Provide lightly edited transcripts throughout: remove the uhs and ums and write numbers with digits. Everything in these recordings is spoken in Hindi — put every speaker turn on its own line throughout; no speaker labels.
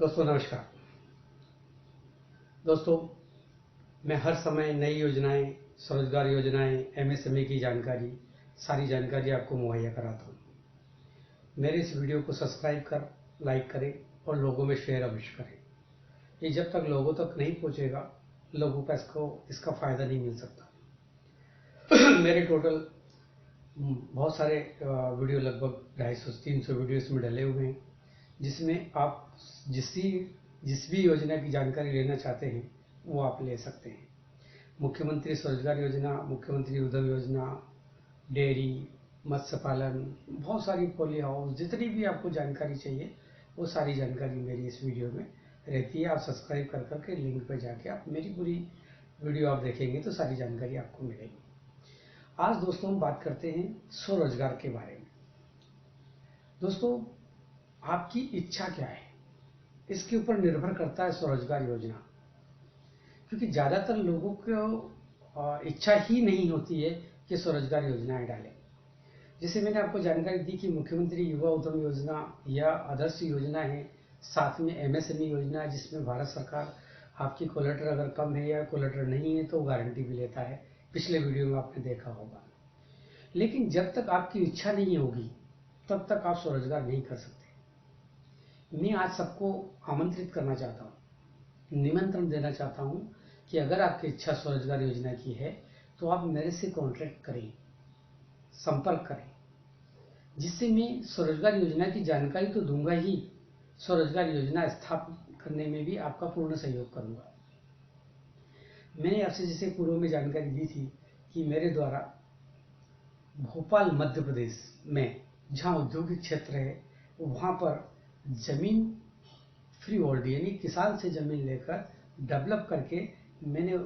दोस्तों नमस्कार। दोस्तों, मैं हर समय नई योजनाएं, स्वरोजगार योजनाएं, एमएसएमई की जानकारी, सारी जानकारी आपको मुहैया कराता हूं। मेरे इस वीडियो को सब्सक्राइब कर, लाइक करें और लोगों में शेयर अवश्य करें। ये जब तक लोगों तक नहीं पहुंचेगा, लोगों को इसका फायदा नहीं मिल सकता। मेरे टोटल बहुत सारे वीडियो, लगभग 250-300 वीडियो इसमें डले हुए हैं, जिसमें आप जिस भी योजना की जानकारी लेना चाहते हैं वो आप ले सकते हैं। मुख्यमंत्री स्वरोजगार योजना, मुख्यमंत्री उद्यम योजना, डेयरी, मत्स्य पालन, बहुत सारी पॉली हाउस, जितनी भी आपको जानकारी चाहिए वो सारी जानकारी मेरी इस वीडियो में रहती है। आप सब्सक्राइब कर करके लिंक पर जाके आप मेरी पूरी वीडियो आप देखेंगे तो सारी जानकारी आपको मिलेगी। आज दोस्तों हम बात करते हैं स्वरोजगार के बारे में। दोस्तों, आपकी इच्छा क्या है, इसके ऊपर निर्भर करता है स्वरोजगार योजना। क्योंकि ज़्यादातर लोगों को इच्छा ही नहीं होती है कि स्वरोजगार योजनाएं डालें। जैसे मैंने आपको जानकारी दी कि मुख्यमंत्री युवा उद्यम योजना या आदर्श योजना है, साथ में एमएसएमई योजना है, जिसमें भारत सरकार आपकी कोलेटर अगर कम है या कोलेटर नहीं है तो गारंटी भी लेता है। पिछले वीडियो में आपने देखा होगा। लेकिन जब तक आपकी इच्छा नहीं होगी तब तक आप स्वरोजगार नहीं कर सकते। मैं आज सबको आमंत्रित करना चाहता हूँ, निमंत्रण देना चाहता हूँ कि अगर आपकी इच्छा स्वरोजगार योजना की है तो आप मेरे से कॉन्टैक्ट करें, संपर्क करें, जिससे मैं स्वरोजगार योजना की जानकारी तो दूंगा ही, स्वरोजगार योजना स्थापित करने में भी आपका पूर्ण सहयोग करूंगा। मैंने आपसे जैसे पूर्व में जानकारी दी थी कि मेरे द्वारा भोपाल मध्य प्रदेश में जहाँ औद्योगिक क्षेत्र है वहाँ पर जमीन फ्री होल्ड यानी किसान से जमीन लेकर डेवलप करके मैंने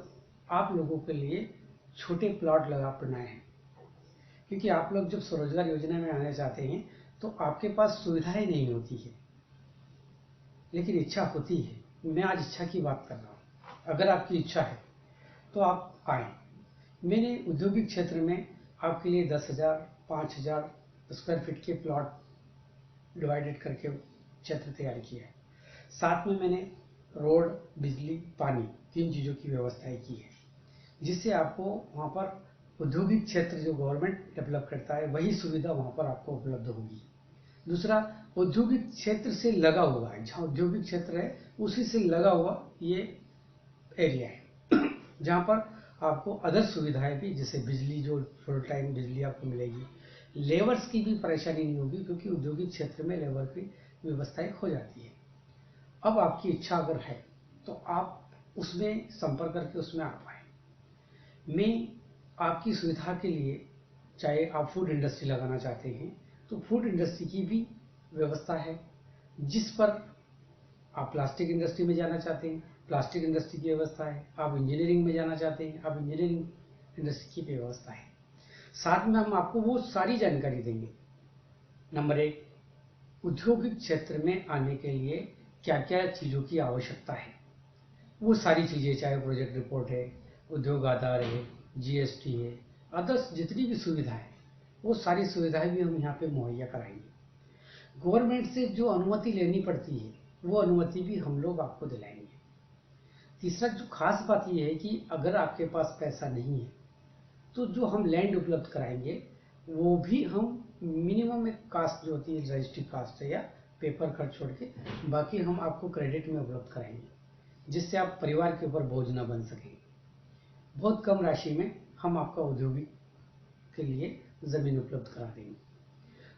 आप लोगों के लिए छोटे प्लॉट बनाए हैं। क्योंकि आप लोग जब स्वरोजगार योजना में आना चाहते हैं तो आपके पास सुविधाएं नहीं होती है, लेकिन इच्छा होती है। मैं आज इच्छा की बात कर रहा हूँ। अगर आपकी इच्छा है तो आप आए। मैंने औद्योगिक क्षेत्र में आपके लिए 10,000, 5,000 स्क्वायर फीट के प्लॉट डिवाइडेड करके क्षेत्र तैयार किया है। साथ में मैंने रोड, बिजली, पानी, 3 चीज़ों की व्यवस्थाएं की है, जिससे आपको वहाँ पर औद्योगिक क्षेत्र जो गवर्नमेंट डेवलप करता है वही सुविधा वहाँ पर आपको उपलब्ध होगी। दूसरा, औद्योगिक क्षेत्र से लगा हुआ है, जहाँ औद्योगिक क्षेत्र है उसी से लगा हुआ ये एरिया है, जहाँ पर आपको अदर सुविधाएं भी, जैसे बिजली, जो फुल टाइम बिजली आपको मिलेगी, लेबर्स की भी परेशानी नहीं होगी, क्योंकि औद्योगिक क्षेत्र में लेबर की व्यवस्थाएं हो जाती है। अब आपकी इच्छा अगर है तो आप उसमें संपर्क करके उसमें आप आए। मैं आपकी सुविधा के लिए, चाहे आप फूड इंडस्ट्री लगाना चाहते हैं तो फूड इंडस्ट्री की भी व्यवस्था है, जिस पर आप प्लास्टिक इंडस्ट्री में जाना चाहते हैं, प्लास्टिक इंडस्ट्री की व्यवस्था है। आप इंजीनियरिंग में जाना चाहते हैं, आप इंजीनियरिंग इंडस्ट्री की व्यवस्था है। साथ में हम आपको वो सारी जानकारी देंगे। नंबर 1, औद्योगिक क्षेत्र में आने के लिए क्या क्या चीज़ों की आवश्यकता है, वो सारी चीज़ें, चाहे प्रोजेक्ट रिपोर्ट है, उद्योग आधार है, जीएसटी है, अदर्स जितनी भी सुविधा है वो सारी सुविधाएं भी हम यहाँ पे मुहैया कराएंगे। गवर्नमेंट से जो अनुमति लेनी पड़ती है वो अनुमति भी हम लोग आपको दिलाएंगे। तीसरा, जो खास बात ये है कि अगर आपके पास पैसा नहीं है तो जो हम लैंड उपलब्ध कराएंगे वो भी हम मिनिमम एक कास्ट जो होती है, रजिस्ट्री कास्ट है या पेपर खर्च छोड़ के, बाकी हम आपको क्रेडिट में उपलब्ध कराएंगे, जिससे आप परिवार के ऊपर बोझ न बन सकें। बहुत कम राशि में हम आपका औद्योगिक के लिए ज़मीन उपलब्ध करा देंगे।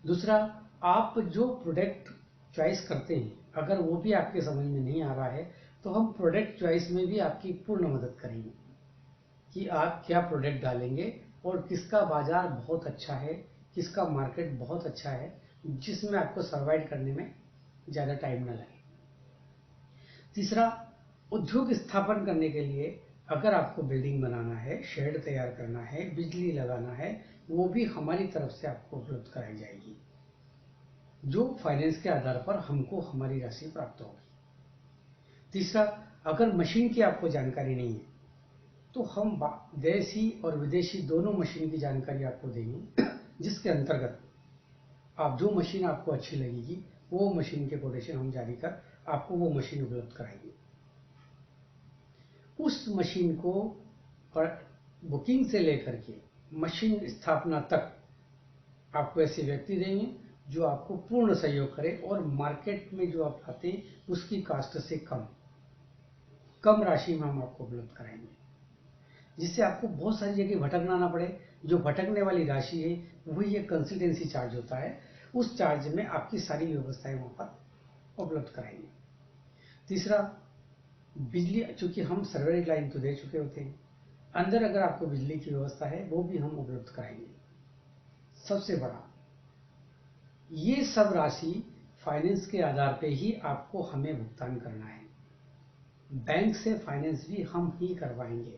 दूसरा, आप जो प्रोडक्ट चॉइस करते हैं, अगर वो भी आपके समझ में नहीं आ रहा है तो हम प्रोडक्ट चॉइस में भी आपकी पूर्ण मदद करेंगे कि आप क्या प्रोडक्ट डालेंगे और किसका बाजार बहुत अच्छा है, किसका मार्केट बहुत अच्छा है, जिसमें आपको सर्वाइव करने में ज़्यादा टाइम ना लगे। तीसरा, उद्योग स्थापन करने के लिए अगर आपको बिल्डिंग बनाना है, शेड तैयार करना है, बिजली लगाना है, वो भी हमारी तरफ से आपको उपलब्ध कराई जाएगी, जो फाइनेंस के आधार पर हमको हमारी राशि प्राप्त होगी। तीसरा, अगर मशीन की आपको जानकारी नहीं है तो हम देशी और विदेशी दोनों मशीन की जानकारी आपको देंगे, जिसके अंतर्गत आप जो मशीन आपको अच्छी लगेगी वो मशीन के कोटेशन हम जारी कर आपको वो मशीन उपलब्ध कराएंगे। उस मशीन को बुकिंग से लेकर के मशीन स्थापना तक आपको ऐसे व्यक्ति देंगे जो आपको पूर्ण सहयोग करे और मार्केट में जो आप लाते हैं उसकी कास्ट से कम राशि में हम आपको उपलब्ध कराएंगे, जिससे आपको बहुत सारी जगह भटकना ना पड़े। जो भटकने वाली राशि है वही एक कंसल्टेंसी चार्ज होता है, उस चार्ज में आपकी सारी व्यवस्थाएं वहां पर उपलब्ध कराएंगे। तीसरा, बिजली, चूंकि हम सर्वर लाइन तो दे चुके होते हैं, अंदर अगर आपको बिजली की व्यवस्था है वो भी हम उपलब्ध कराएंगे। सबसे बड़ा, ये सब राशि फाइनेंस के आधार पे ही आपको हमें भुगतान करना है। बैंक से फाइनेंस भी हम ही करवाएंगे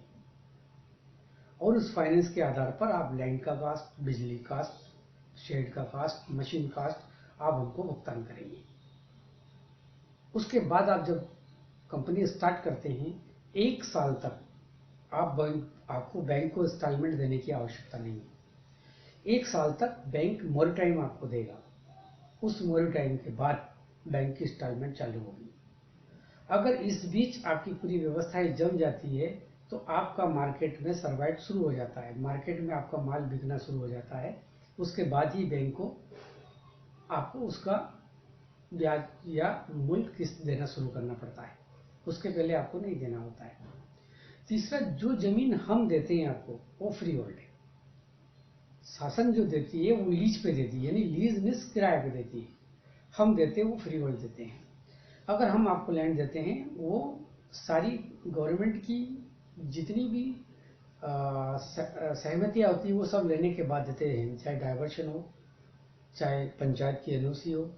और उस फाइनेंस के आधार पर आप लैंड का कास्ट, बिजली कास्ट, शेड का कास्ट, मशीन कास्ट आप हमको भुगतान करेंगे। उसके बाद आप जब कंपनी स्टार्ट करते हैं, 1 साल तक आपको बैंक को इंस्टॉलमेंट देने की आवश्यकता नहीं है। 1 साल तक बैंक मोरेटाइम आपको देगा। उस मोरेटाइम के बाद बैंक की इंस्टॉलमेंट चालू होगी। अगर इस बीच आपकी पूरी व्यवस्थाएं जम जाती है तो आपका मार्केट में सर्वाइव शुरू हो जाता है, मार्केट में आपका माल बिकना शुरू हो जाता है। उसके बाद ही बैंक को आपको उसका ब्याज या मूल किस्त देना शुरू करना पड़ता है, उसके पहले आपको नहीं देना होता है। तीसरा, जो जमीन हम देते हैं आपको वो फ्री होल्ड है। शासन जो देती है वो लीज पे देती है, यानी लीज मीन्स किराए पे देती है। हम देते हैं वो फ्री होल्ड देते हैं। अगर हम आपको लैंड देते हैं वो सारी गवर्नमेंट की जितनी भी सहमतियां होती है वो सब लेने के बाद देते हैं, चाहे डाइवर्शन हो, चाहे पंचायत की एनओसी हो,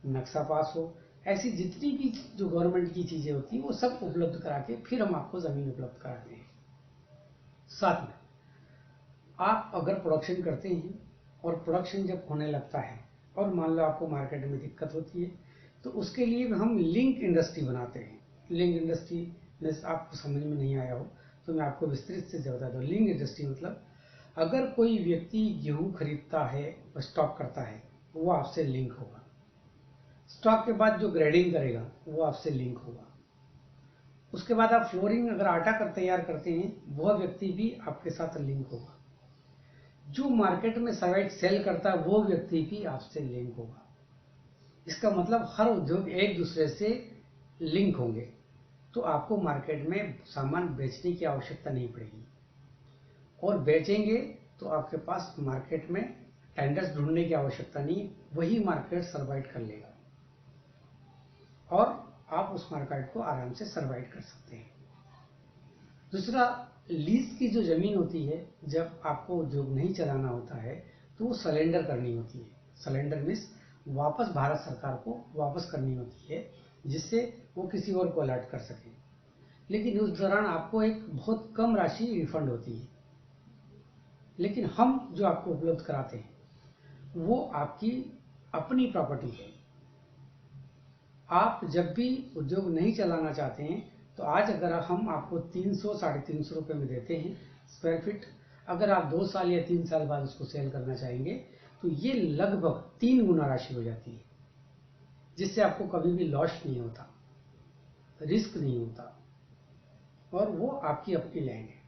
नक्शा पास हो, ऐसी जितनी भी जो गवर्नमेंट की चीजें होती हैं वो सब उपलब्ध करा के फिर हम आपको जमीन उपलब्ध कराते हैं। साथ में आप अगर प्रोडक्शन करते हैं और प्रोडक्शन जब होने लगता है और मान लो आपको मार्केट में दिक्कत होती है तो उसके लिए हम लिंक इंडस्ट्री बनाते हैं। लिंक इंडस्ट्री में आपको समझ में नहीं आया हो तो मैं आपको विस्तृत से बता दूं। लिंक इंडस्ट्री मतलब अगर कोई व्यक्ति गेहूं खरीदता है, स्टॉक करता है, वो आपसे लिंक होगा। स्टॉक के बाद जो ग्रेडिंग करेगा वो आपसे लिंक होगा। उसके बाद आप फ्लोरिंग अगर आटा तैयार करते हैं वह व्यक्ति भी आपके साथ लिंक होगा। जो मार्केट में सर्वाइट सेल करता है वो व्यक्ति भी आपसे लिंक होगा। इसका मतलब हर उद्योग एक दूसरे से लिंक होंगे तो आपको मार्केट में सामान बेचने की आवश्यकता नहीं पड़ेगी, और बेचेंगे तो आपके पास मार्केट में टेंडर्स ढूंढने की आवश्यकता नहीं, वही मार्केट सर्वाइव कर लेगा और आप उस मार्केट को आराम से सर्वाइव कर सकते हैं। दूसरा, लीज की जो जमीन होती है जब आपको उद्योग नहीं चलाना होता है तो वो सरेंडर करनी होती है। सरेंडर मीन्स वापस भारत सरकार को वापस करनी होती है, जिससे वो किसी और को अलर्ट कर सके। लेकिन उस दौरान आपको एक बहुत कम राशि रिफंड होती है। लेकिन हम जो आपको उपलब्ध कराते हैं वो आपकी अपनी प्रॉपर्टी है। आप जब भी उद्योग नहीं चलाना चाहते हैं तो आज अगर हम आपको 300-350 रुपए में देते हैं स्क्वायर फीट, अगर आप 2 साल या 3 साल बाद उसको सेल करना चाहेंगे तो ये लगभग 3 गुना राशि हो जाती है, जिससे आपको कभी भी लॉस नहीं होता, रिस्क नहीं होता, और वो आपकी अपनी लैंड है।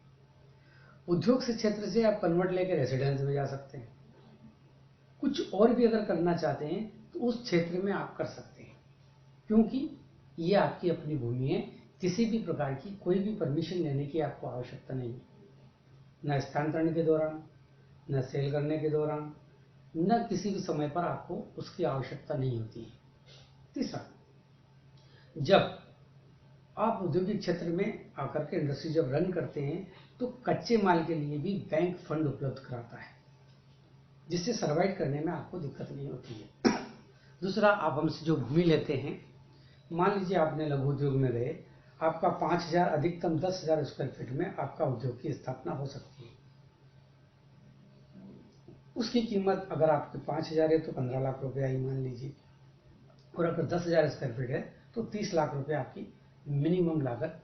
उद्योग से क्षेत्र से आप कन्वर्ट लेकर रेसिडेंस में जा सकते हैं। कुछ और भी अगर करना चाहते हैं तो उस क्षेत्र में आप कर सकते हैं, क्योंकि ये आपकी अपनी भूमि है। किसी भी प्रकार की कोई भी परमिशन लेने की आपको आवश्यकता नहीं है, न स्थानांतरण के दौरान, न सेल करने के दौरान, न किसी भी समय पर आपको उसकी आवश्यकता नहीं होती है। तीसरा, जब आप औद्योगिक क्षेत्र में आकर के इंडस्ट्री जब रन करते हैं तो कच्चे माल के लिए भी बैंक फंड उपलब्ध कराता है, जिससे सर्वाइव करने में आपको दिक्कत नहीं होती है। दूसरा, आप हमसे जो भूमि लेते हैं, मान लीजिए आपने लघु उद्योग में गए, आपका 5,000 अधिकतम 10,000 स्क्वायर फीट में आपका उद्योग की स्थापना हो सकती है। उसकी कीमत अगर आपके 5,000 है तो 15 लाख रुपए आई मान लीजिए, और अगर 10,000 स्क्वायर फीट है तो 30 लाख रुपए आपकी मिनिमम लागत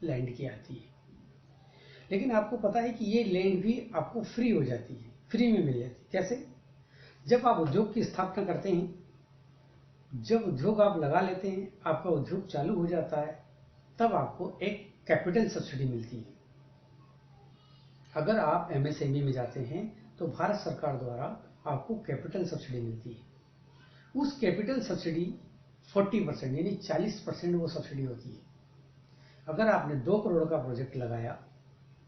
लैंड की आती है। लेकिन आपको पता है कि ये लैंड भी आपको फ्री हो जाती है, फ्री में मिल जाती है। कैसे? जब आप उद्योग की स्थापना करते हैं जब उद्योग आप लगा लेते हैं, आपका उद्योग चालू हो जाता है, तब आपको एक कैपिटल सब्सिडी मिलती है। अगर आप एमएसएमई में जाते हैं तो भारत सरकार द्वारा आपको कैपिटल सब्सिडी मिलती है। उस कैपिटल सब्सिडी 40% यानी 40% वो सब्सिडी होती है। अगर आपने 2 करोड़ का प्रोजेक्ट लगाया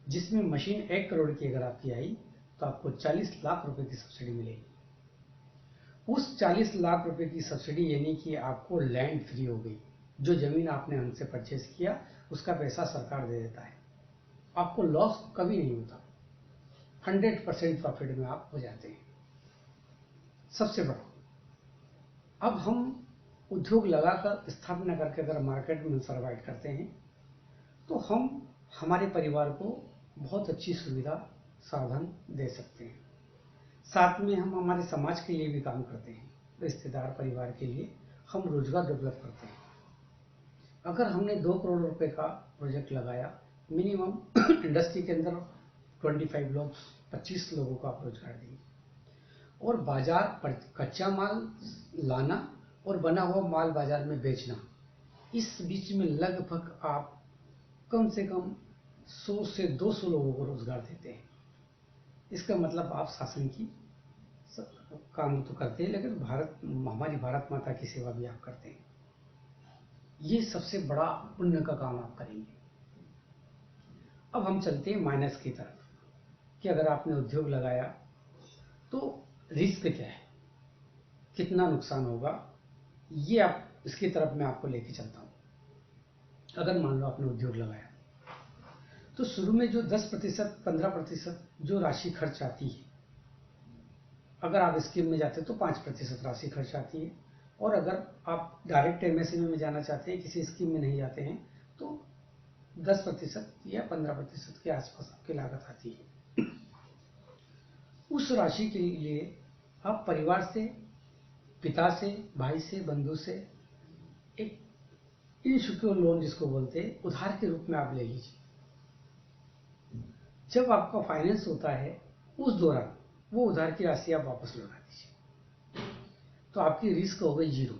जिसमें मशीन 1 करोड़ की अगर आपकी आई तो आपको 40 लाख रुपए की सब्सिडी मिलेगी। उस 40 लाख रुपए की सब्सिडी यानी कि आपको लैंड फ्री हो गई। जो जमीन आपने हमसे परचेस किया उसका पैसा सरकार दे देता है, आपको लॉस कभी नहीं होता, 100% प्रॉफिट में आप हो जाते हैं। सबसे बड़ा, अब हम उद्योग लगाकर स्थापना करके अगर मार्केट में सर्वाइव करते हैं तो हम हमारे परिवार को बहुत अच्छी सुविधा साधन दे सकते हैं। साथ में हम हमारे समाज के लिए भी काम करते हैं, रिश्तेदार परिवार के लिए हम रोजगार डेवलप करते हैं। अगर हमने 2 करोड़ रुपए का प्रोजेक्ट लगाया, मिनिमम इंडस्ट्री के अंदर 25 लोग 25 लोगों को आप रोजगार देंगे और बाजार पर कच्चा माल लाना और बना हुआ माल बाजार में बेचना, इस बीच में लगभग आप कम से कम 100 से 200 लोगों को रोजगार देते हैं। इसका मतलब आप शासन की काम तो करते हैं लेकिन हमारी भारत माता की सेवा भी आप करते हैं। ये सबसे बड़ा पुण्य का काम आप करेंगे। अब हम चलते हैं माइनस की तरफ कि अगर आपने उद्योग लगाया तो रिस्क क्या है, कितना नुकसान होगा, ये आप इसकी तरफ मैं आपको लेके चलता हूं। अगर मान लो आपने उद्योग लगाया तो शुरू में जो 10% 15% जो राशि खर्च आती है, अगर आप स्कीम में जाते हैं तो 5% राशि खर्च आती है, और अगर आप डायरेक्ट एमएसएमई में जाना चाहते हैं, किसी स्कीम में नहीं जाते हैं, तो 10% या 15% के आसपास आपकी लागत आती है। उस राशि के लिए आप परिवार से, पिता से, भाई से, बंधु से एक इनसिक्योर लोन जिसको बोलते हैं, उधार के रूप में आप ले लीजिए। जब आपका फाइनेंस होता है उस दौरान वो उधार की राशि आप वापस लौटा दीजिए, तो आपकी रिस्क हो गई 0।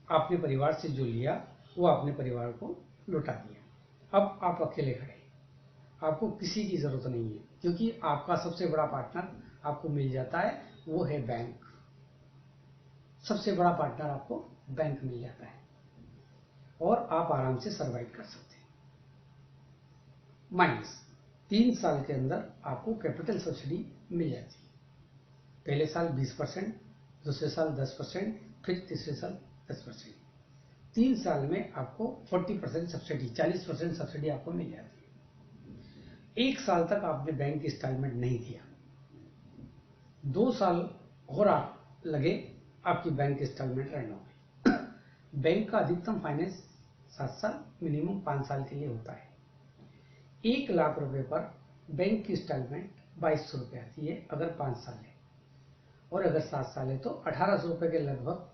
आपने परिवार से जो लिया वो आपने परिवार को लौटा दिया। अब आप अकेले खड़े, आपको किसी की जरूरत नहीं है, क्योंकि आपका सबसे बड़ा पार्टनर आपको मिल जाता है, वो है बैंक। सबसे बड़ा पार्टनर आपको बैंक मिल जाता है और आप आराम से सर्वाइव कर सकते हैं। माइनस 3 साल के अंदर आपको कैपिटल सब्सिडी मिल जाती है। पहले साल 20%, दूसरे साल 10%, फिर तीसरे साल 10%। 3 साल में आपको 40% सब्सिडी, 40% सब्सिडी आपको मिल जाती है। 1 साल तक आपने बैंक इंस्टॉलमेंट नहीं दिया, 2 साल और आप लगे, आपकी बैंक इंस्टॉलमेंट रन हो गई। बैंक का अधिकतम फाइनेंस 7 साल, मिनिमम 5 साल के लिए होता है। 1 लाख रुपए पर बैंक की इंस्टॉलमेंट 2200 रुपये आती है अगर 5 साल है, और अगर 7 साल है तो 1800 रुपये के लगभग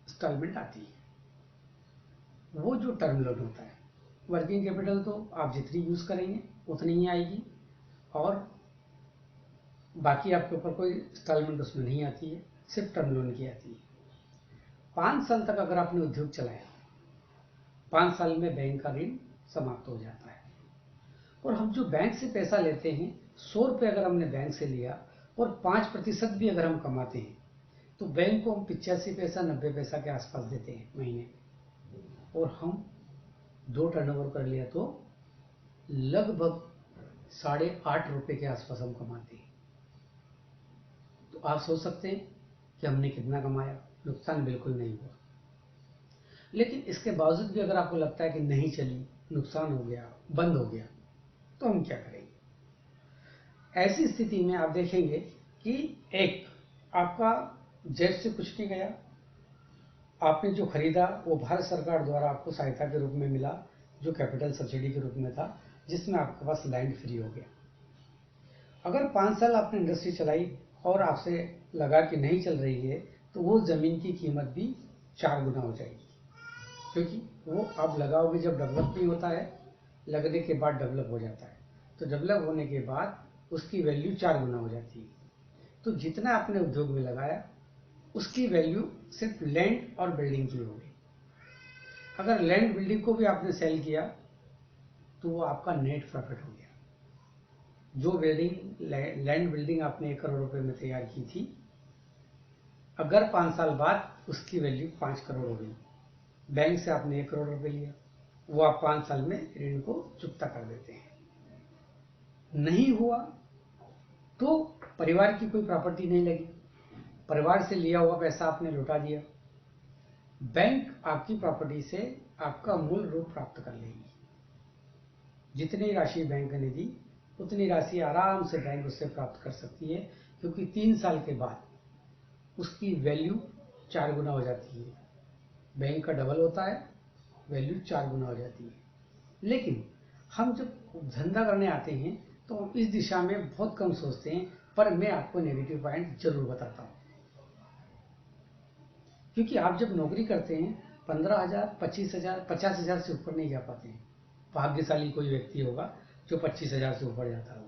इंस्टॉलमेंट आती है। वो जो टर्म लोन होता है, वर्किंग कैपिटल तो आप जितनी यूज करेंगे उतनी ही आएगी, और बाकी आपके ऊपर कोई इंस्टॉलमेंट उसमें नहीं आती है, सिर्फ टर्म लोन की आती है। 5 साल तक अगर आपने उद्योग चलाया, 5 साल में बैंक का ऋण समाप्त हो जाता है। और हम जो बैंक से पैसा लेते हैं, 100 रुपये अगर हमने बैंक से लिया और 5% भी अगर हम कमाते हैं, तो बैंक को हम 85 पैसा 90 पैसा के आसपास देते हैं महीने, और हम 2 टर्नओवर कर लिया तो लगभग 8.5 रुपये के आसपास हम कमाते हैं। तो आप सोच सकते हैं कि हमने कितना कमाया, नुकसान बिल्कुल नहीं हुआ। लेकिन इसके बावजूद भी अगर आपको लगता है कि नहीं चली, नुकसान हो गया, बंद हो गया, तो हम क्या करेंगे? ऐसी स्थिति में आप देखेंगे कि एक, आपका जेब से कुछ नहीं गया, आपने जो खरीदा वो भारत सरकार द्वारा आपको सहायता के रूप में मिला, जो कैपिटल सब्सिडी के रूप में था, जिसमें आपके पास लैंड फ्री हो गया। अगर 5 साल आपने इंडस्ट्री चलाई और आपसे लगा कि नहीं चल रही है, तो वो जमीन की कीमत भी 4 गुना हो जाएगी, क्योंकि वो आप लगाओगे जब डेवलप नहीं होता है, लगने के बाद डेवलप हो जाता है, तो डेवलप होने के बाद उसकी वैल्यू 4 गुना हो जाती है। तो जितना आपने उद्योग में लगाया उसकी वैल्यू सिर्फ लैंड और बिल्डिंग की होगी। अगर लैंड बिल्डिंग को भी आपने सेल किया तो वो आपका नेट प्रॉफिट हो गया। जो लैंड बिल्डिंग आपने 1 करोड़ रुपए में तैयार की थी, अगर 5 साल बाद उसकी वैल्यू 5 करोड़ हो गई, बैंक से आपने 1 करोड़ रुपए लिया, वो आप 5 साल में ऋण को चुकता कर देते हैं। नहीं हुआ तो परिवार की कोई प्रॉपर्टी नहीं लगी, परिवार से लिया हुआ पैसा आपने लौटा दिया, बैंक आपकी प्रॉपर्टी से आपका मूल रूप प्राप्त कर लेगी। जितनी राशि बैंक ने दी उतनी राशि आराम से बैंक उससे प्राप्त कर सकती है, क्योंकि 3 साल के बाद उसकी वैल्यू 4 गुना हो जाती है। बैंक का डबल होता है, वैल्यू 4 गुना हो जाती है। लेकिन हम जब धंधा करने आते हैं तो हम इस दिशा में बहुत कम सोचते हैं, पर मैं आपको नेगेटिव पॉइंट जरूर बताता हूं। क्योंकि आप जब नौकरी करते हैं 15,000, 25,000, 50,000 से ऊपर नहीं जा पाते हैं। भाग्यशाली कोई व्यक्ति होगा जो 25,000 से ऊपर जाता हो,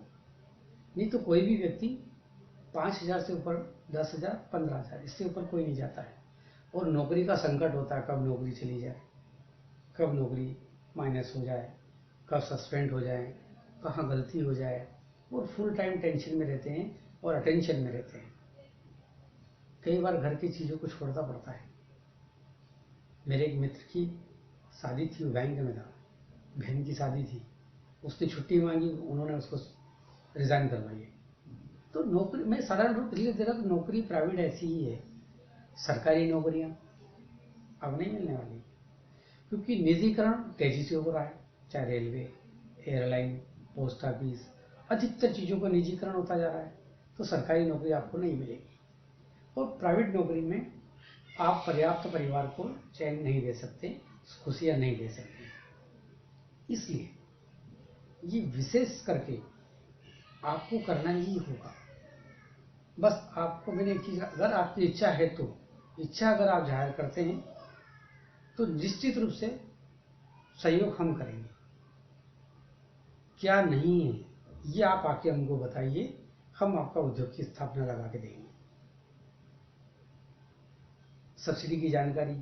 नहीं तो कोई भी व्यक्ति 5,000 से ऊपर, 10,000, 15,000, इससे ऊपर कोई नहीं जाता है। और नौकरी का संकट होता है, कब नौकरी चली जाए, कब नौकरी माइनस हो जाए, कब सस्पेंड हो जाए, कहाँ गलती हो जाए, और फुल टाइम टेंशन में रहते हैं और अटेंशन में रहते हैं। कई बार घर की चीज़ों को छोड़ना पड़ता है। मेरे एक मित्र की शादी थी, वो बैंक में था, बहन की शादी थी, उसने छुट्टी मांगी, उन्होंने उसको रिजाइन करवाई। तो नौकरी मैं साधारण रूप से दे रहा, तो नौकरी प्राइवेट ऐसी ही है। सरकारी नौकरियां अब नहीं मिलने वाली, क्योंकि निजीकरण तेजी से हो रहा है। चाहे रेलवे, एयरलाइन, पोस्ट ऑफिस, अधिकतर चीज़ों का निजीकरण होता जा रहा है। तो सरकारी नौकरी आपको नहीं मिलेगी, और प्राइवेट नौकरी में आप पर्याप्त परिवार को चैन नहीं दे सकते, खुशियां नहीं दे सकते। इसलिए ये विशेष करके आपको करना ही होगा। बस आपको मैंने एक चीज, अगर आपकी इच्छा है तो, इच्छा अगर आप जाहिर करते हैं तो निश्चित रूप से सहयोग हम करेंगे। क्या नहीं है ये आप आके हमको बताइए, हम आपका उद्योग की स्थापना लगा के देंगे। सब्सिडी की जानकारी,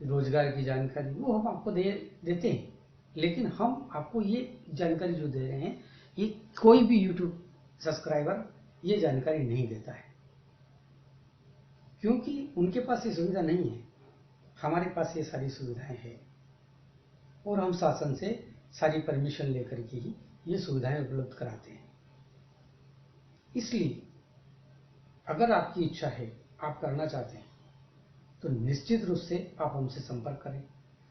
रोजगार की जानकारी वो हम आपको देते हैं, लेकिन हम आपको ये जानकारी जो दे रहे हैं, ये कोई भी यूट्यूब सब्सक्राइबर ये जानकारी नहीं देता है, क्योंकि उनके पास ये सुविधा नहीं है। हमारे पास ये सारी सुविधाएं हैं, और हम शासन से सारी परमिशन लेकर के ही ये सुविधाएं उपलब्ध कराते हैं। इसलिए अगर आपकी इच्छा है, आप करना चाहते हैं, तो निश्चित रूप से आप हमसे संपर्क करें।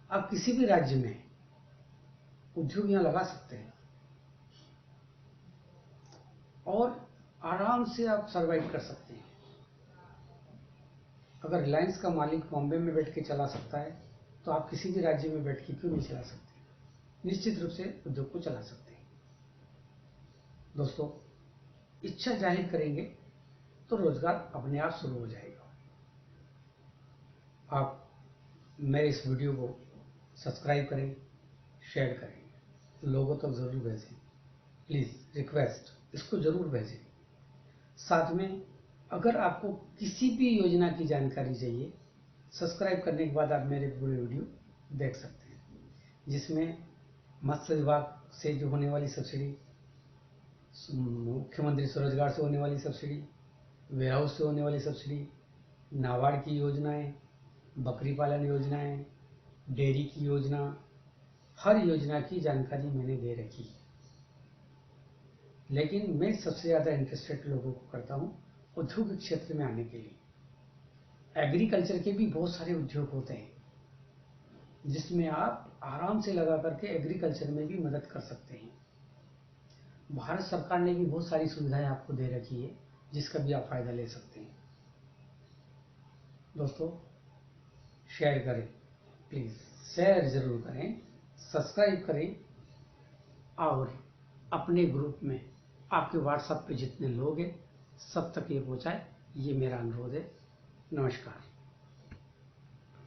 आप किसी भी राज्य में उद्योग यहां लगा सकते हैं और आराम से आप सरवाइव कर सकते हैं। अगर रिलायंस का मालिक बॉम्बे में बैठ के चला सकता है, तो आप किसी भी राज्य में बैठ के क्यों नहीं चला सकते? निश्चित रूप से उद्योग को चला सकते हैं। दोस्तों, इच्छा जाहिर करेंगे तो रोजगार अपने आप शुरू हो जाएगा। आप मेरे इस वीडियो को सब्सक्राइब करें, शेयर करें, लोगों तक जरूर भेजें। प्लीज रिक्वेस्ट, इसको जरूर भेजें। साथ में अगर आपको किसी भी योजना की जानकारी चाहिए, सब्सक्राइब करने के बाद आप मेरे पूरे वीडियो देख सकते हैं, जिसमें मत्स्य विभाग से जो होने वाली सब्सिडी, मुख्यमंत्री स्वरोजगार से होने वाली सब्सिडी, वेयर हाउस से होने वाली सब्सिडी, नाबार्ड की योजनाएं, बकरी पालन योजनाएं, डेयरी की योजना, हर योजना की जानकारी मैंने दे रखी है। लेकिन मैं सबसे ज़्यादा इंटरेस्टेड लोगों को करता हूँ उद्योग क्षेत्र में आने के लिए। एग्रीकल्चर के भी बहुत सारे उद्योग होते हैं, जिसमें आप आराम से लगा करके एग्रीकल्चर में भी मदद कर सकते हैं। भारत सरकार ने भी बहुत सारी सुविधाएं आपको दे रखी है, जिसका भी आप फायदा ले सकते हैं। दोस्तों, शेयर करें, प्लीज शेयर जरूर करें, सब्सक्राइब करें, और अपने ग्रुप में आपके व्हाट्सएप पे जितने लोग हैं सब तक ये पहुंचाए, ये मेरा अनुरोध है। नमस्कार।